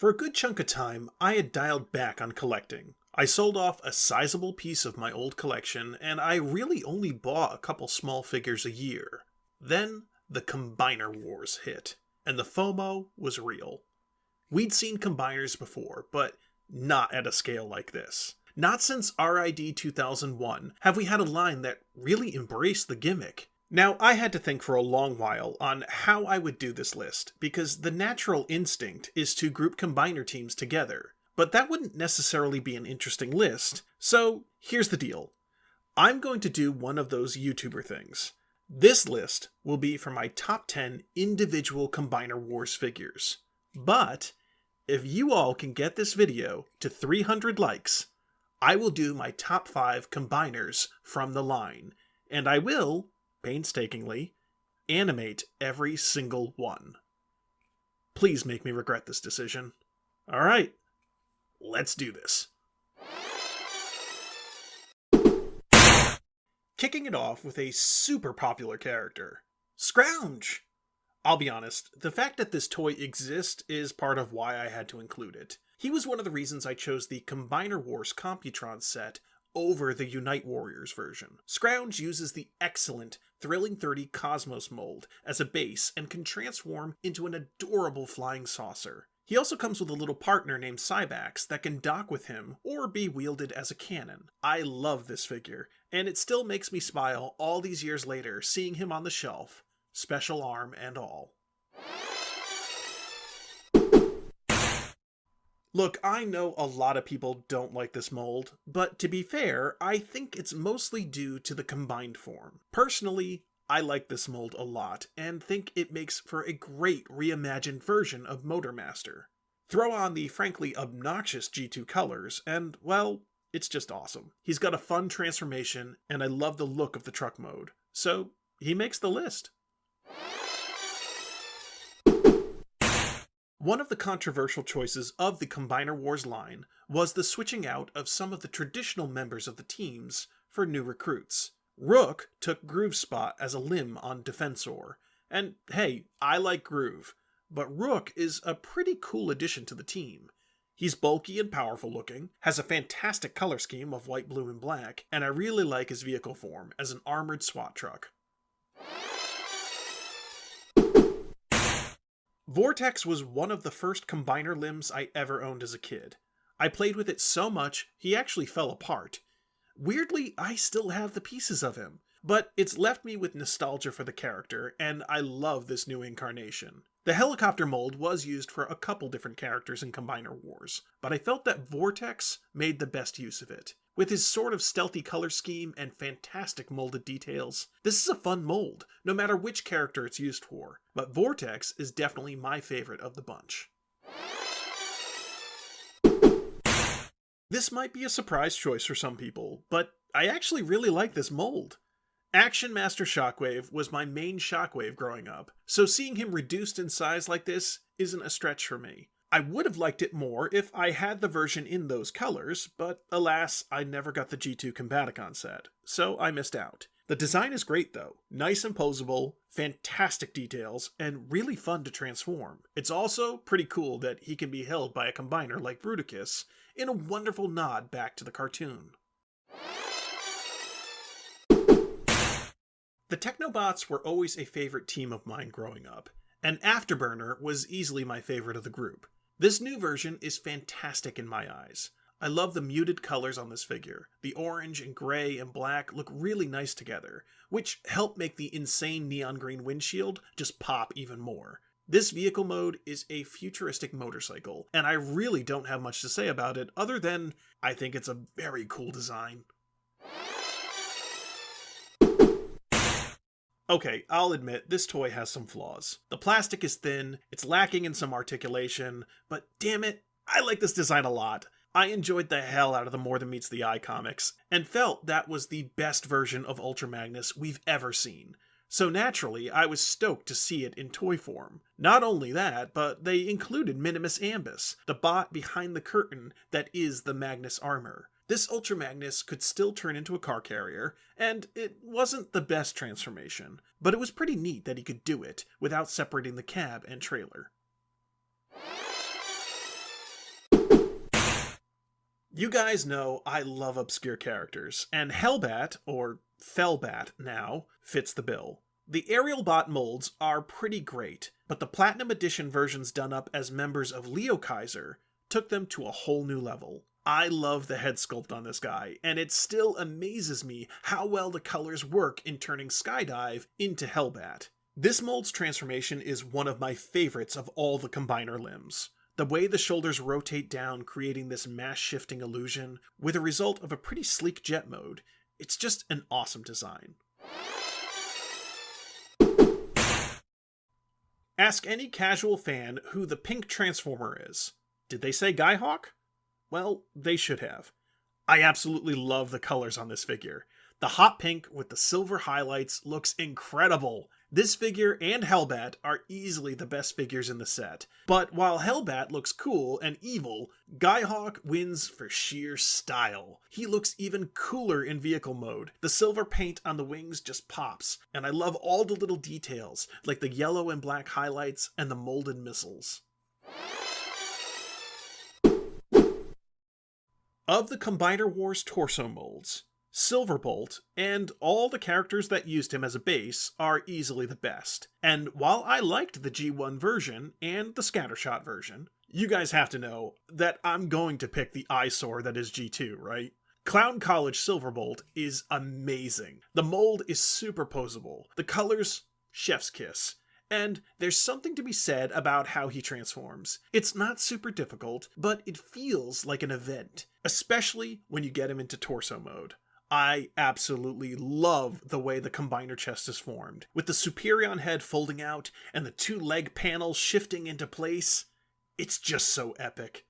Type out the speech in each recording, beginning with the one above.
For a good chunk of time, I had dialed back on collecting. I sold off a sizable piece of my old collection, and I really only bought a couple small figures a year. Then, the Combiner Wars hit, and the FOMO was real. We'd seen combiners before, but not at a scale like this. Not since RID 2001 have we had a line that really embraced the gimmick. Now, I had to think for a long while on how I would do this list, because the natural instinct is to group combiner teams together, but that wouldn't necessarily be an interesting list, so here's the deal. I'm going to do one of those YouTuber things. This list will be for my top 10 individual Combiner Wars figures. But, if you all can get this video to 300 likes, I will do my top 5 combiners from the line, and I will, painstakingly, animate every single one. Please make me regret this decision. Alright, let's do this. Kicking it off with a super popular character, Scrounge! I'll be honest, the fact that this toy exists is part of why I had to include it. He was one of the reasons I chose the Combiner Wars Computron set over the Unite Warriors version. Scrounge uses the excellent Thrilling 30 Cosmos mold as a base and can transform into an adorable flying saucer. He also comes with a little partner named Cybax that can dock with him or be wielded as a cannon. I love this figure, and it still makes me smile all these years later seeing him on the shelf, special arm and all. Look, I know a lot of people don't like this mold, but to be fair, I think it's mostly due to the combined form. Personally, I like this mold a lot, and think it makes for a great reimagined version of Motormaster. Throw on the frankly obnoxious G2 colors, and, well, it's just awesome. He's got a fun transformation, and I love the look of the truck mode. So, he makes the list. One of the controversial choices of the Combiner Wars line was the switching out of some of the traditional members of the teams for new recruits. Rook took Groove's spot as a limb on Defensor, and hey, I like Groove, but Rook is a pretty cool addition to the team. He's bulky and powerful looking, has a fantastic color scheme of white, blue, and black, and I really like his vehicle form as an armored SWAT truck. Vortex was one of the first combiner limbs I ever owned as a kid. I played with it so much, he actually fell apart. Weirdly, I still have the pieces of him, but it's left me with nostalgia for the character, and I love this new incarnation. The helicopter mold was used for a couple different characters in Combiner Wars, but I felt that Vortex made the best use of it. With his sort of stealthy color scheme and fantastic molded details, this is a fun mold, no matter which character it's used for, but Vortex is definitely my favorite of the bunch. This might be a surprise choice for some people, but I actually really like this mold. Action Master Shockwave was my main Shockwave growing up, so seeing him reduced in size like this isn't a stretch for me. I would have liked it more if I had the version in those colors, but alas, I never got the G2 Combaticon set, so I missed out. The design is great though, nice and posable, fantastic details, and really fun to transform. It's also pretty cool that he can be held by a combiner like Bruticus, in a wonderful nod back to the cartoon. The Technobots were always a favorite team of mine growing up, and Afterburner was easily my favorite of the group. This new version is fantastic in my eyes. I love the muted colors on this figure. The orange and gray and black look really nice together, which help make the insane neon green windshield just pop even more. This vehicle mode is a futuristic motorcycle, and I really don't have much to say about it other than I think it's a very cool design. Okay, I'll admit, this toy has some flaws. The plastic is thin, it's lacking in some articulation, but damn it, I like this design a lot. I enjoyed the hell out of the More Than Meets the Eye comics, and felt that was the best version of Ultra Magnus we've ever seen. So naturally, I was stoked to see it in toy form. Not only that, but they included Minimus Ambus, the bot behind the curtain that is the Magnus armor. This Ultra Magnus could still turn into a car carrier, and it wasn't the best transformation, but it was pretty neat that he could do it without separating the cab and trailer. You guys know I love obscure characters, and Hellbat, or Fellbat now, fits the bill. The aerial bot molds are pretty great, but the Platinum Edition versions done up as members of Leo Kaiser took them to a whole new level. I love the head sculpt on this guy, and it still amazes me how well the colors work in turning Skydive into Hellbat. This mold's transformation is one of my favorites of all the Combiner limbs. The way the shoulders rotate down, creating this mass-shifting illusion, with a result of a pretty sleek jet mode, it's just an awesome design. Ask any casual fan who the pink Transformer is. Did they say Guy-Hawk? Well, they should have. I absolutely love the colors on this figure. The hot pink with the silver highlights looks incredible. This figure and Hellbat are easily the best figures in the set. But while Hellbat looks cool and evil, Guy-Hawk wins for sheer style. He looks even cooler in vehicle mode. The silver paint on the wings just pops, and I love all the little details, like the yellow and black highlights and the molded missiles. Of the Combiner Wars torso molds, Silverbolt, and all the characters that used him as a base are easily the best. And while I liked the G1 version and the Scattershot version, you guys have to know that I'm going to pick the eyesore that is G2, right? Clown College Silverbolt is amazing. The mold is super posable. The colors, chef's kiss. And there's something to be said about how he transforms. It's not super difficult, but it feels like an event, especially when you get him into torso mode. I absolutely love the way the Combiner chest is formed, with the Superion head folding out and the two leg panels shifting into place. It's just so epic.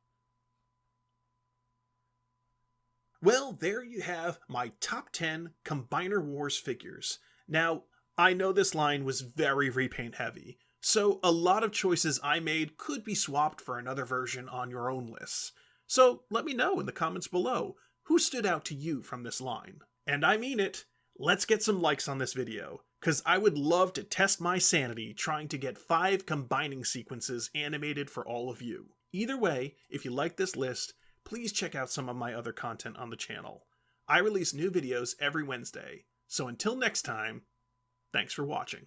Well, there you have my top 10 Combiner Wars figures. Now, I know this line was very repaint heavy, so a lot of choices I made could be swapped for another version on your own lists. So let me know in the comments below who stood out to you from this line. And I mean it, let's get some likes on this video, cause I would love to test my sanity trying to get 5 combining sequences animated for all of you. Either way, if you like this list, please check out some of my other content on the channel. I release new videos every Wednesday, so until next time, thanks for watching.